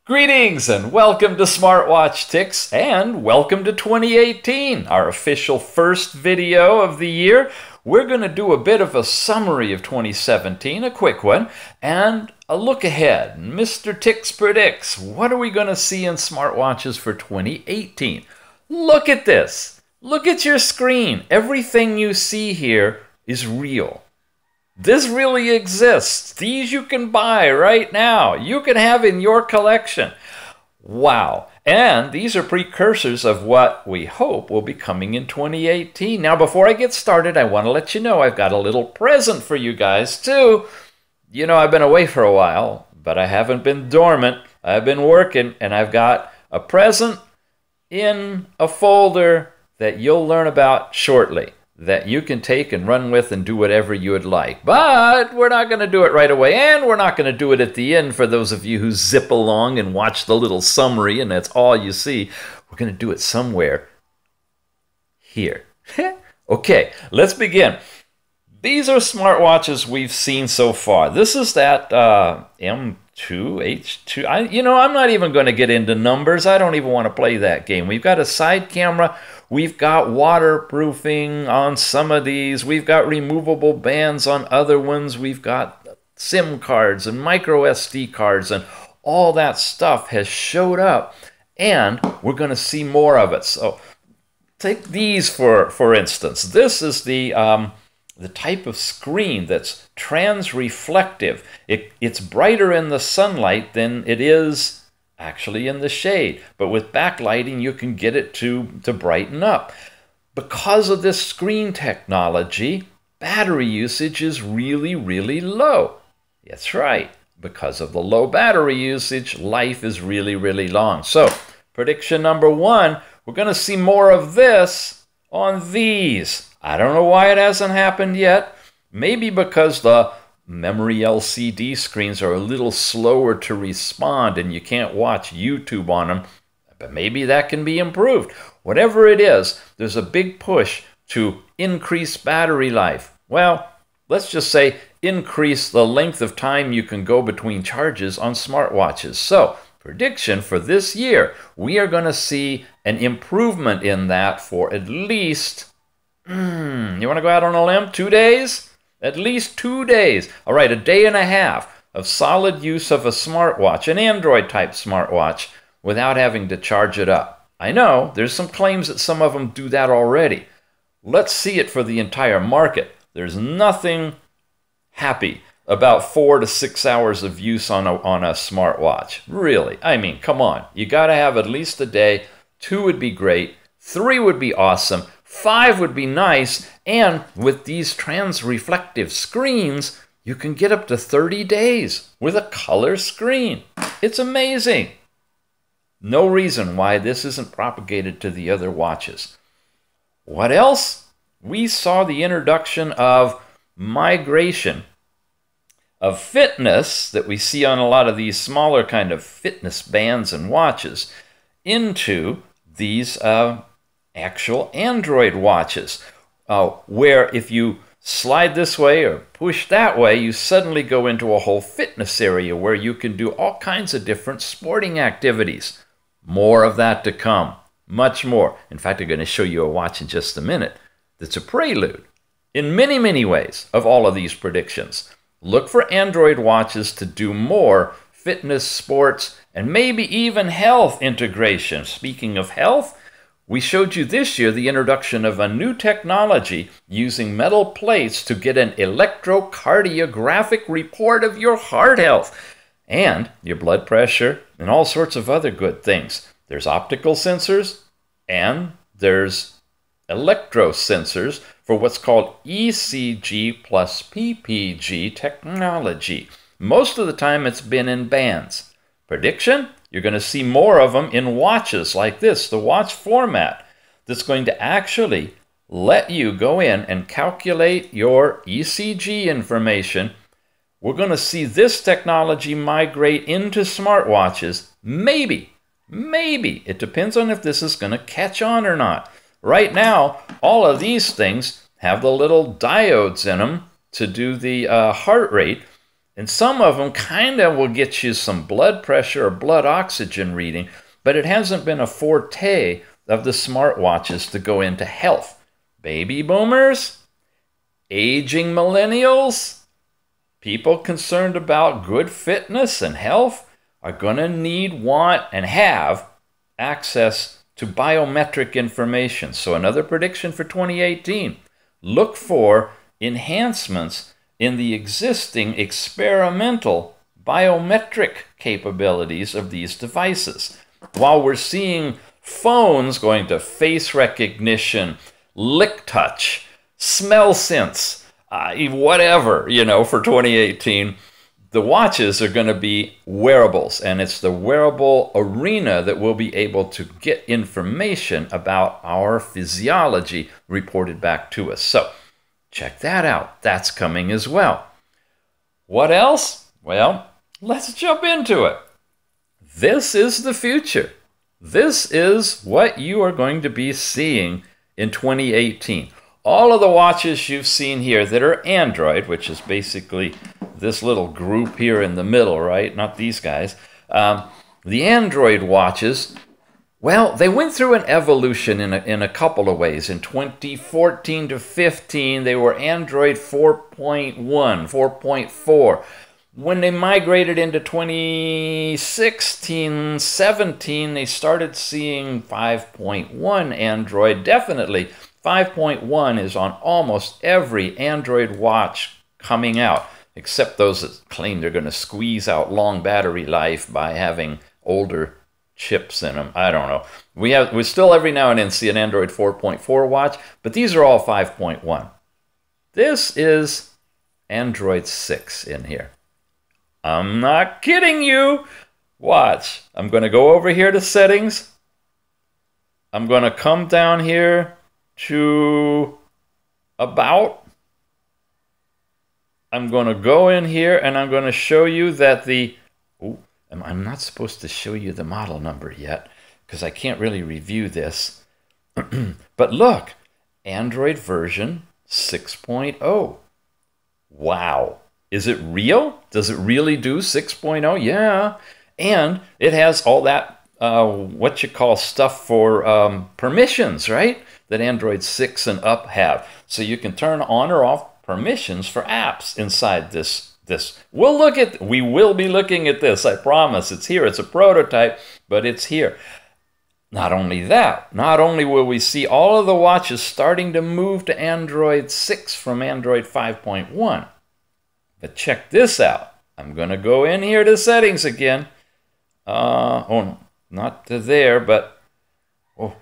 Greetings and welcome to SmartWatchTicks and welcome to 2018, our official first video of the year. We're going to do a bit of a summary of 2017, a quick one, and a look ahead. Mr. Ticks predicts, what are we going to see in smartwatches for 2018? Look at this. Look at your screen. Everything you see here is real. This really exists. These you can buy right now. You can have in your collection. Wow. And these are precursors of what we hope will be coming in 2018. Now, before I get started, I want to let you know I've got a little present for you guys, too. You know, I've been away for a while, but I haven't been dormant. I've been working, and I've got a present in a folder that you'll learn about shortly, that you can take and run with and do whatever you would like. But we're not going to do it right away, and we're not going to do it at the end for those of you who zip along and watch the little summary and that's all you see. We're going to do it somewhere here. Okay, let's begin. These are smartwatches we've seen so far. This is that M2, H2. I'm not even going to get into numbers. I don't even want to play that game. We've got a side camera. We've got waterproofing on some of these. We've got removable bands on other ones. We've got SIM cards and micro SD cards, and all that stuff has showed up, and we're going to see more of it. So take these for instance. This is the type of screen that's trans-reflective. It's brighter in the sunlight than it is actually in the shade, but with backlighting you can get it to brighten up. Because of this screen technology, battery usage is really, really low. That's right. Because of the low battery usage, life is really, really long. So, prediction number one, we're going to see more of this on these. I don't know why it hasn't happened yet. Maybe because the memory LCD screens are a little slower to respond and you can't watch YouTube on them, but maybe that can be improved. Whatever it is, there's a big push to increase battery life. Well, let's just say increase the length of time you can go between charges on smartwatches. So, prediction for this year, we are going to see an improvement in that for at least, you want to go out on a limb? 2 days? At least 2 days. All right, a day and a half of solid use of a smartwatch, an Android-type smartwatch, without having to charge it up. I know, there's some claims that some of them do that already. Let's see it for the entire market. There's nothing happy about 4 to 6 hours of use on a smartwatch. Really, I mean, come on. You got to have at least a day. 2 would be great. 3 would be awesome. 5 would be nice, and with these trans-reflective screens, you can get up to 30 days with a color screen. It's amazing. No reason why this isn't propagated to the other watches. What else? We saw the introduction of migration of fitness that we see on a lot of these smaller kind of fitness bands and watches into these actual Android watches, where if you slide this way or push that way, you suddenly go into a whole fitness area where you can do all kinds of different sporting activities. More of that to come, much more. In fact, I'm going to show you a watch in just a minute that's a prelude in many, many ways of all of these predictions. Look for Android watches to do more fitness, sports, and maybe even health integration. Speaking of health, we showed you this year the introduction of a new technology using metal plates to get an electrocardiographic report of your heart health and your blood pressure and all sorts of other good things. There's optical sensors and there's electro sensors for what's called ECG+PPG technology. Most of the time it's been in bands. Prediction? You're going to see more of them in watches like this, the watch format, that's going to actually let you go in and calculate your ECG information. We're going to see this technology migrate into smartwatches. Maybe. It depends on if this is going to catch on or not. Right now, all of these things have the little diodes in them to do the heart rate. And some of them kind of will get you some blood pressure or blood oxygen reading, but it hasn't been a forte of the smartwatches to go into health. Baby boomers, aging millennials, people concerned about good fitness and health are going to need, want, and have access to biometric information. So another prediction for 2018, look for enhancements in the existing experimental biometric capabilities of these devices. While we're seeing phones going to face recognition, lick touch, smell sense, whatever, for 2018, the watches are going to be wearables, and it's the wearable arena that will be able to get information about our physiology reported back to us. So check that out. That's coming as well. What else? Well, let's jump into it. This is the future. This is what you are going to be seeing in 2018. All of the watches you've seen here that are Android, which is basically this little group here in the middle, right? Not these guys. The Android watches, well, they went through an evolution in a couple of ways. In 2014 to 15, they were Android 4.1, 4.4. When they migrated into 2016, 17, they started seeing 5.1 Android. Definitely, 5.1 is on almost every Android watch coming out, except those that claim they're going to squeeze out long battery life by having older chips in them. I don't know. We still every now and then see an Android 4.4 watch, but these are all 5.1. This is Android 6 in here. I'm not kidding you. Watch. I'm going to go over here to settings. I'm going to come down here to about. I'm going to go in here and I'm going to show you that I'm not supposed to show you the model number yet because I can't really review this. But look, Android version 6.0. Wow. Is it real? Does it really do 6.0? Yeah. And it has all that, what you call stuff for permissions, right? That Android 6 and up have. So you can turn on or off permissions for apps inside this. We will be looking at this, I promise. It's here. It's a prototype, but it's here. Not only that, not only will we see all of the watches starting to move to Android 6 from Android 5.1, but check this out. I'm going to go in here to settings again. Not to there, but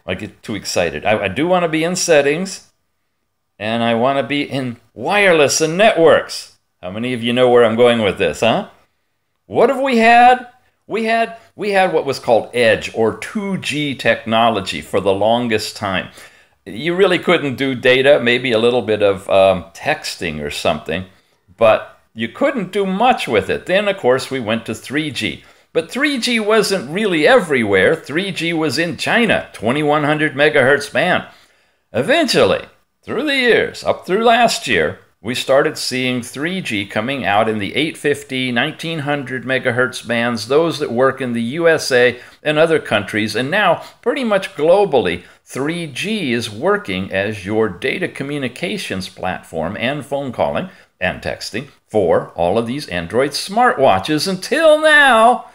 I get too excited. I do want to be in settings, and I want to be in wireless and networks. How many of you know where I'm going with this, huh? What have we had? We had what was called Edge, or 2G technology, for the longest time. You really couldn't do data, maybe a little bit of texting or something, but you couldn't do much with it. Then, of course, we went to 3G. But 3G wasn't really everywhere. 3G was in China, 2100 megahertz band. Eventually, through the years, up through last year, we started seeing 3G coming out in the 850, 1900 megahertz bands, those that work in the USA and other countries. And now, pretty much globally, 3G is working as your data communications platform and phone calling and texting for all of these Android smartwatches until now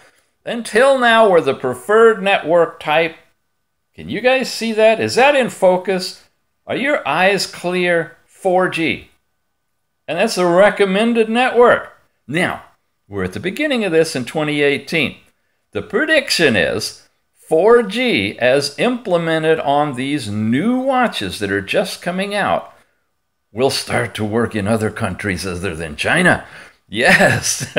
we're the preferred network type. Can you guys see that? Is that in focus? Are your eyes clear? 4G. And that's the recommended network. Now, we're at the beginning of this in 2018. The prediction is 4G, as implemented on these new watches that are just coming out, will start to work in other countries other than China. Yes,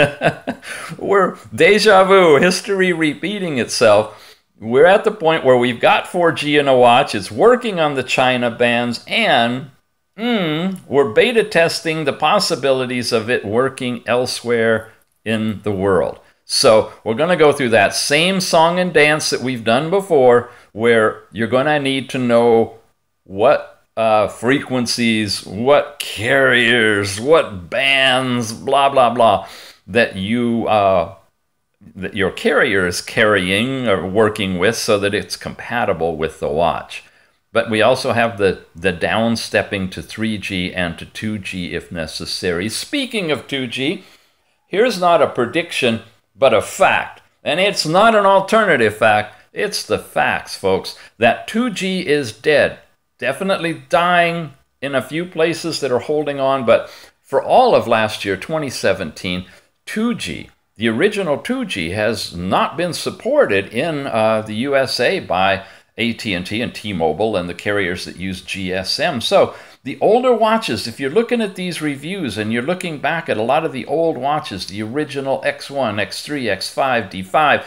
we're deja vu, history repeating itself. We're at the point where we've got 4G in a watch, it's working on the China bands, and we're beta testing the possibilities of it working elsewhere in the world. So we're going to go through that same song and dance that we've done before, where you're going to need to know what frequencies, what carriers, what bands, blah, blah, blah. that that your carrier is carrying or working with so that it's compatible with the watch. But we also have the downstepping to 3G and to 2G if necessary. Speaking of 2G, here's not a prediction, but a fact. And it's not an alternative fact. It's the facts, folks, that 2G is dead. Definitely dying in a few places that are holding on. But for all of last year, 2017, 2G, the original 2G, has not been supported in the USA by AT&T and T-Mobile and the carriers that use GSM. So the older watches, if you're looking at these reviews and you're looking back at a lot of the old watches, the original X1, X3, X5, D5,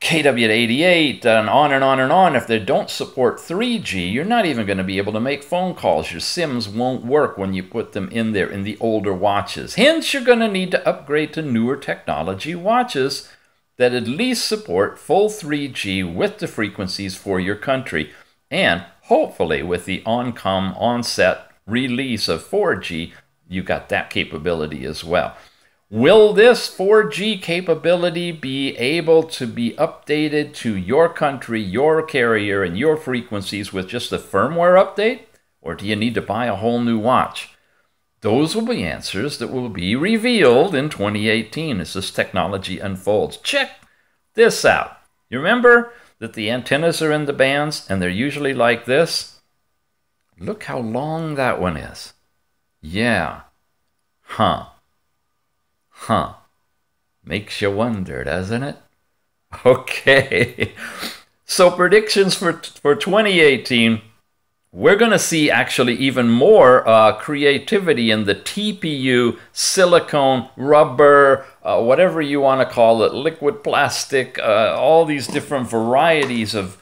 KW88, and on and on and on, if they don't support 3G, you're not even going to be able to make phone calls. Your SIMs won't work when you put them in there in the older watches. Hence, you're going to need to upgrade to newer technology watches that at least support full 3G with the frequencies for your country, and hopefully with the onset release of 4G, you got that capability as well. Will this 4G capability be able to be updated to your country, your carrier, and your frequencies with just a firmware update? Or do you need to buy a whole new watch? Those will be answers that will be revealed in 2018 as this technology unfolds. Check this out. You remember that the antennas are in the bands and they're usually like this? Look how long that one is. Yeah. Huh. Makes you wonder, doesn't it? Okay. So predictions for 2018. We're going to see actually even more creativity in the TPU, silicone, rubber, whatever you want to call it, liquid plastic, all these different varieties of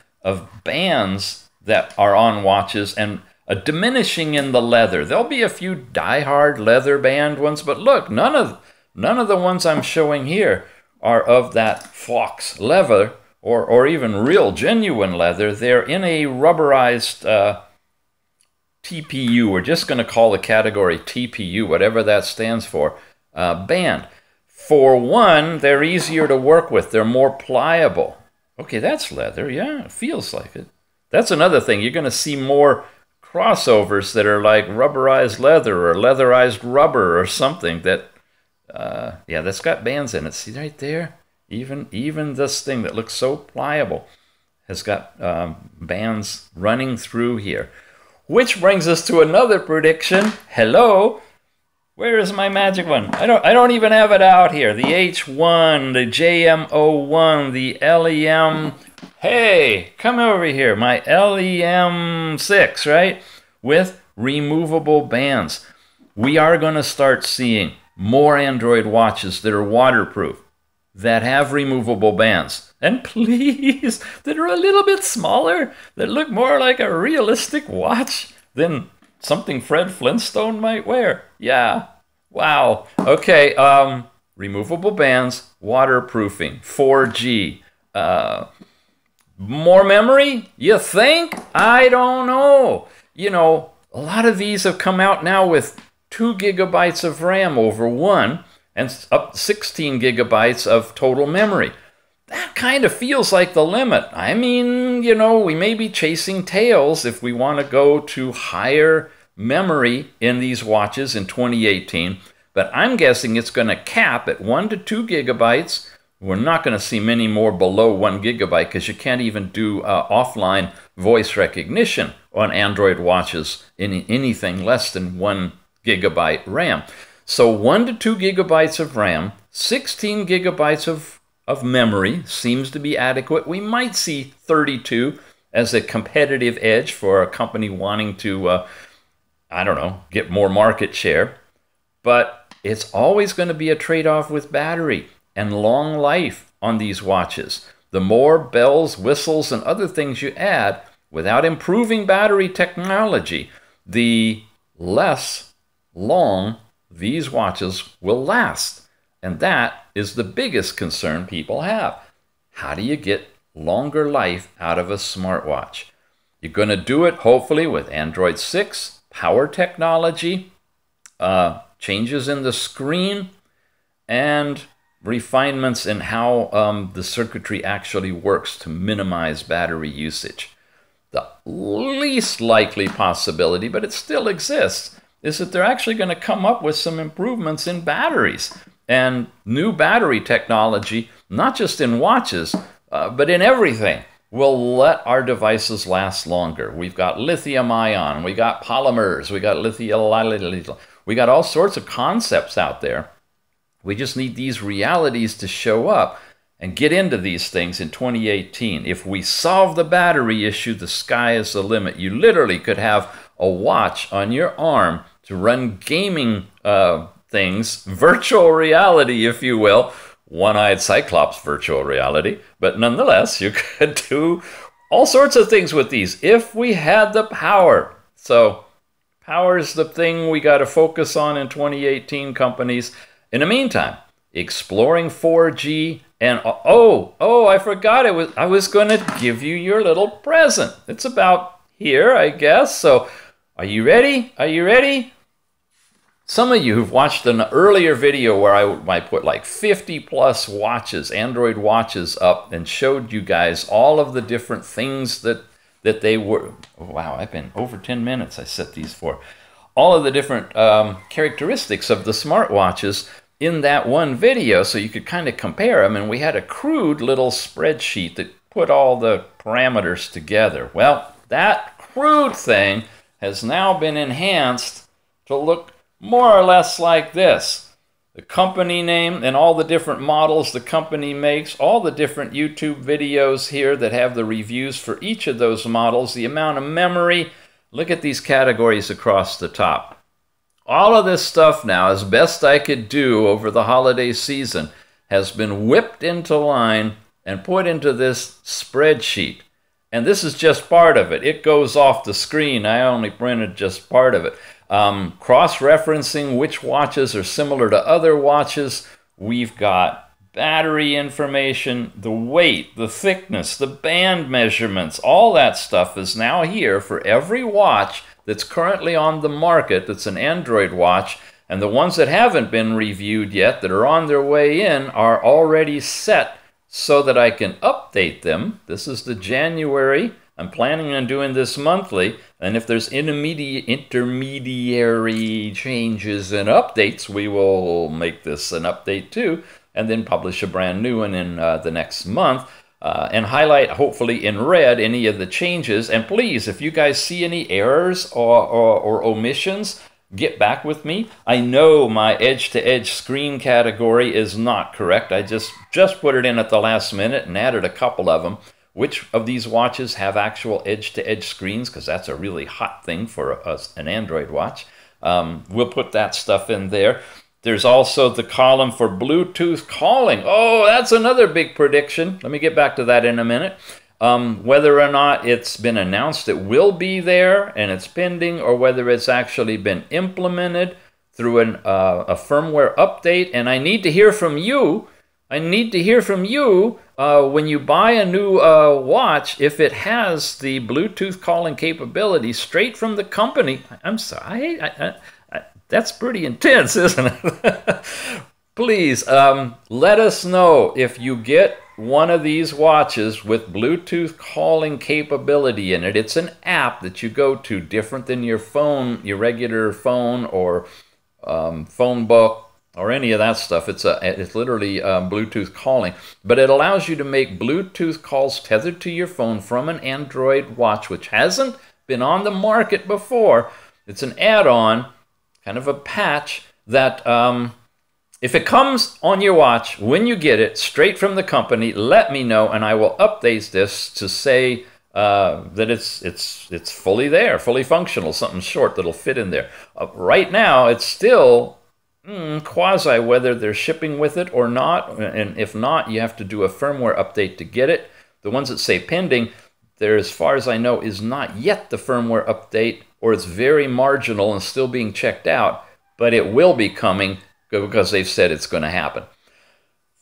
bands that are on watches, and a diminishing in the leather. There'll be a few die-hard leather band ones, but look, none of the ones I'm showing here are of that fox leather or even real genuine leather. They're in a rubberized TPU, we're just going to call the category TPU, whatever that stands for, band. For one, they're easier to work with. They're more pliable. Okay, that's leather. Yeah, it feels like it. That's another thing. You're going to see more crossovers that are like rubberized leather or leatherized rubber or something that, yeah, that's got bands in it. See right there? Even this thing that looks so pliable has got bands running through here. Which brings us to another prediction. Hello, where is my magic one? I don't even have it out here. The H1, the JM01, the LEM. Hey, come over here. My LEM6, right? With removable bands. We are going to start seeing more Android watches that are waterproof, that have removable bands. And please, that are a little bit smaller, that look more like a realistic watch than something Fred Flintstone might wear. Yeah. Wow. Okay. Removable bands, waterproofing, 4G. More memory? You think? I don't know. You know, a lot of these have come out now with 2 gigabytes of RAM over 1 and up 16 gigabytes of total memory. That kind of feels like the limit. I mean, you know, we may be chasing tails if we want to go to higher memory in these watches in 2018, but I'm guessing it's going to cap at 1 to 2 gigabytes. We're not going to see many more below 1 gigabyte because you can't even do offline voice recognition on Android watches in anything less than 1 gigabyte RAM. So 1 to 2 gigabytes of RAM, 16 gigabytes of memory seems to be adequate. We might see 32 as a competitive edge for a company wanting to, I don't know, get more market share. But it's always going to be a trade-off with battery and long life on these watches. The more bells, whistles, and other things you add without improving battery technology, the less long these watches will last. And that is the biggest concern people have. How do you get longer life out of a smartwatch? You're going to do it, hopefully, with Android 6, power technology, changes in the screen, and refinements in how the circuitry actually works to minimize battery usage. The least likely possibility, but it still exists, is that they're actually going to come up with some improvements in batteries and new battery technology, not just in watches, but in everything, will let our devices last longer. We've got lithium ion, we got polymers, we got lithium, we got all sorts of concepts out there. We just need these realities to show up and get into these things in 2018. If we solve the battery issue, the sky is the limit. You literally could have a watch on your arm to run gaming things, virtual reality, if you will, one-eyed Cyclops virtual reality, but nonetheless, you could do all sorts of things with these if we had the power. So power is the thing we got to focus on in 2018, companies. In the meantime, exploring 4G, and I forgot I was going to give you your little present. It's about here, I guess. So are you ready? Are you ready? Some of you who've watched an earlier video where I put like 50 plus watches, Android watches up, and showed you guys all of the different things that they were. Oh, wow, I've been over 10 minutes I set these for. All of the different characteristics of the smartwatches in that one video, so you could kind of compare them, and we had a crude little spreadsheet that put all the parameters together. Well, that crude thing has now been enhanced to look more or less like this. The company name and all the different models the company makes, all the different YouTube videos here that have the reviews for each of those models, the amount of memory. Look at these categories across the top. All of this stuff now, as best I could do over the holiday season, has been whipped into line and put into this spreadsheet. And this is just part of it. It goes off the screen. I only printed just part of it. Cross-referencing which watches are similar to other watches. We've got battery information, the weight, the thickness, the band measurements. All that stuff is now here for every watch that's currently on the market that's an Android watch, and the ones that haven't been reviewed yet that are on their way in are already set so that I can update them. This is the January. I'm planning on doing this monthly, and if there's intermediary changes and updates, we will make this an update too, and then publish a brand new one in the next month. And highlight, hopefully in red, any of the changes. And please, if you guys see any errors or omissions, get back with me. I know my edge-to-edge screen category is not correct. I just put it in at the last minute and added a couple of them. Which of these watches have actual edge-to-edge screens? Because that's a really hot thing for an Android watch. We'll put that stuff in there. There's also the column for Bluetooth calling. Oh, that's another big prediction. Let me get back to that in a minute. Whether or not it's been announced it will be there and it's pending, or whether it's actually been implemented through a firmware update. And I need to hear from you. I need to hear from you when you buy a new watch, if it has the Bluetooth calling capability straight from the company. I'm sorry. That's pretty intense, isn't it? Please, let us know if you get one of these watches with Bluetooth calling capability in it. It's an app that you go to, different than your phone, your regular phone or phone book or any of that stuff. It's literally Bluetooth calling, but it allows you to make Bluetooth calls tethered to your phone from an Android watch, which hasn't been on the market before. It's an add-on, kind of a patch that if it comes on your watch when you get it straight from the company, let me know and I will update this to say that it's fully there, fully functional, something short that'll fit in there. Right now it's still quasi whether they're shipping with it or not, and if not, you have to do a firmware update to get it. The ones that say pending, there, as far as I know, is not yet the firmware update, or it's very marginal and still being checked out, but it will be coming because they've said it's going to happen.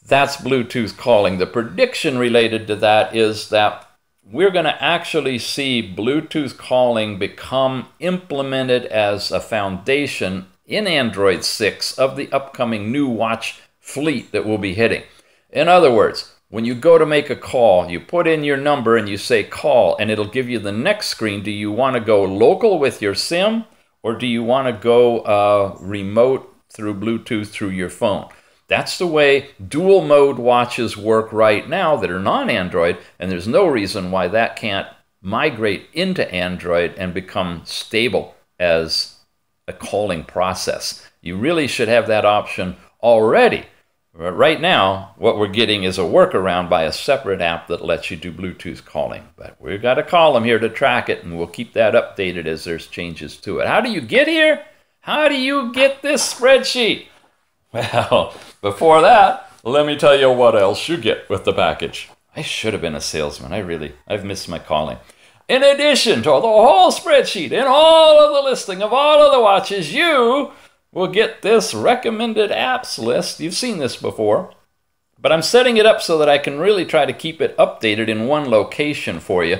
That's Bluetooth calling. The prediction related to that is that we're going to actually see Bluetooth calling become implemented as a foundation in Android 6 of the upcoming new watch fleet that we'll be hitting. In other words, when you go to make a call, you put in your number and you say call, and it'll give you the next screen. Do you want to go local with your SIM, or do you want to go remote through Bluetooth through your phone? That's the way dual mode watches work right now that are non-Android, and there's no reason why that can't migrate into Android and become stable as a calling process. You really should have that option already. Right now, what we're getting is a workaround by a separate app that lets you do Bluetooth calling. But we've got a column here to track it, and we'll keep that updated as there's changes to it. How do you get here? How do you get this spreadsheet? Well, before that, let me tell you what else you get with the package. I should have been a salesman. I've missed my calling. In addition to the whole spreadsheet and all of the listing of all of the watches, you will get this recommended apps list. You've seen this before, but I'm setting it up so that I can really try to keep it updated in one location for you.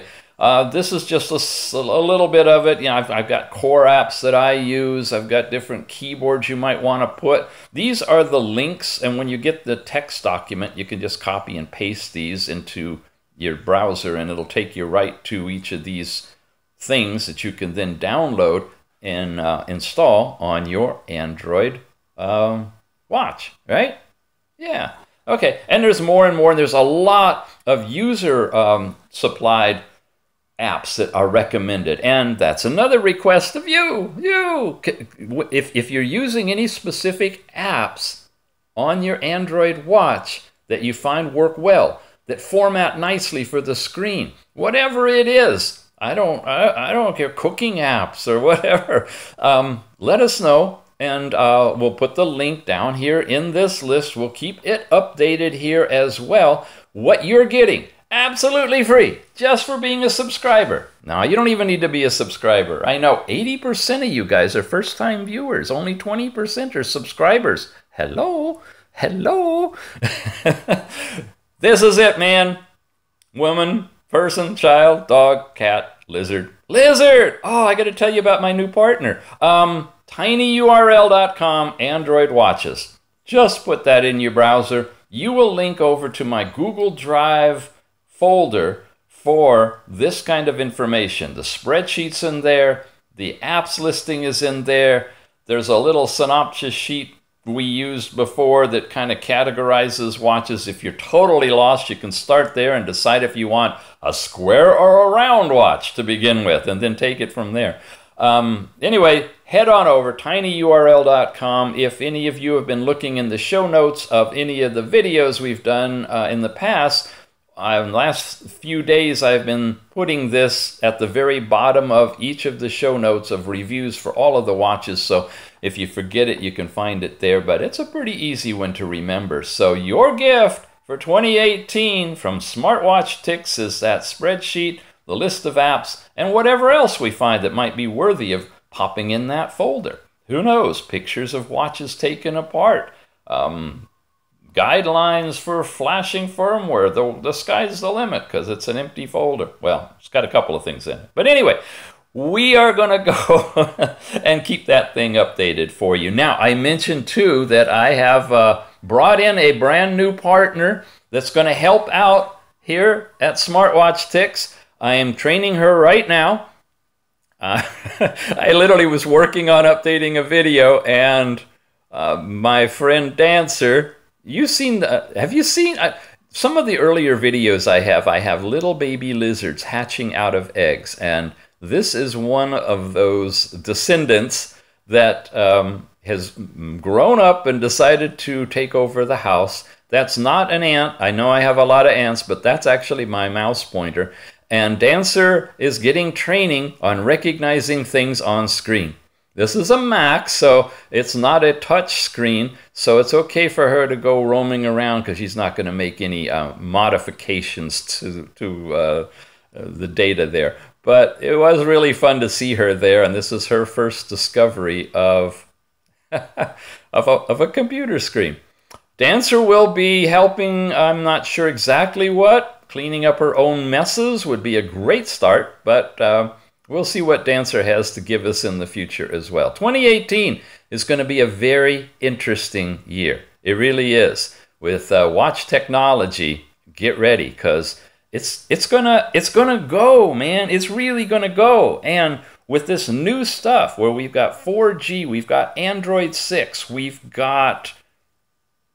This is just a little bit of it. You know, I've got core apps that I use. I've got different keyboards you might want to put. These are the links, and when you get the text document, you can just copy and paste these into your browser, and it'll take you right to each of these things that you can then download and install on your Android watch, right? Yeah. Okay, and there's more and more, and there's a lot of user supplied apps that are recommended, and that's another request of you. If you're using any specific apps on your Android watch that you find work well, that format nicely for the screen, whatever it is, I don't care, cooking apps or whatever, let us know, and we'll put the link down here in this list. We'll keep it updated here as well. What you're getting absolutely free, just for being a subscriber. Now, you don't even need to be a subscriber. I know 80% of you guys are first-time viewers. Only 20% are subscribers. Hello? Hello? This is it, man. Woman, person, child, dog, cat, lizard. Lizard! Oh, I got to tell you about my new partner. tinyurl.com Android watches. Just put that in your browser. You will link over to my Google Drive folder for this kind of information. The spreadsheet's in there. The apps listing is in there. There's a little synopsis sheet we used before that kind of categorizes watches. If you're totally lost, you can start there and decide if you want a square or a round watch to begin with, and then take it from there. Anyway, head on over tinyurl.com. If any of you have been looking in the show notes of any of the videos we've done in the past, in the last few days I've been putting this at the very bottom of each of the show notes of reviews for all of the watches, so if you forget it, you can find it there, but it's a pretty easy one to remember. So your gift for 2018 from SmartWatchTicks is that spreadsheet, the list of apps, and whatever else we find that might be worthy of popping in that folder. Who knows? Pictures of watches taken apart. Guidelines for flashing firmware. The sky's the limit because it's an empty folder. Well, it's got a couple of things in it. But anyway, we are going to go and keep that thing updated for you. Now, I mentioned too that I have brought in a brand new partner that's going to help out here at SmartWatchTicks. I am training her right now. I literally was working on updating a video, and my friend Dancer, have you seen some of the earlier videos I have little baby lizards hatching out of eggs, and this is one of those descendants that has grown up and decided to take over the house. That's not an ant. I know I have a lot of ants, but that's actually my mouse pointer. And Dancer is getting training on recognizing things on screen. This is a Mac, so it's not a touch screen, so it's okay for her to go roaming around because she's not going to make any modifications to the data there. But it was really fun to see her there, and this is her first discovery of a computer screen. Dancer will be helping, I'm not sure exactly what. Cleaning up her own messes would be a great start, but we'll see what Dancer has to give us in the future as well. 2018 is going to be a very interesting year. It really is. With watch technology, get ready, because it's gonna go, man. It's really gonna go. And with this new stuff where we've got 4G, we've got Android 6, we've got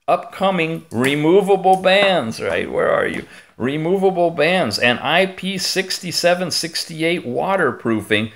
upcoming removable bands, right? Where are you? Removable bands and IP67, 68 waterproofing.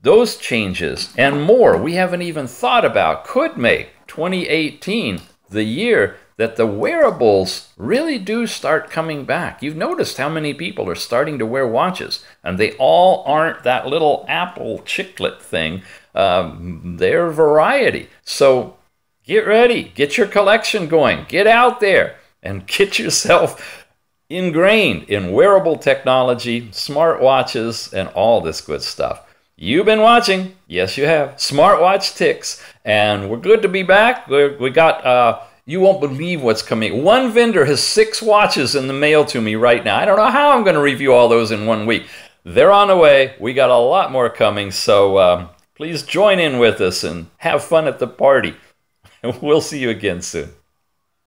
Those changes and more we haven't even thought about could make 2018 the year that the wearables really do start coming back. You've noticed how many people are starting to wear watches, and they all aren't that little Apple chiclet thing. They're variety. So get ready, get your collection going, get out there and get yourself ingrained in wearable technology, smartwatches, and all this good stuff. You've been watching, yes you have, SmartWatchTicks, and we're good to be back. We got, you won't believe what's coming. One vendor has 6 watches in the mail to me right now. I don't know how I'm going to review all those in 1 week. They're on the way. We got a lot more coming, so please join in with us and have fun at the party. We'll see you again soon.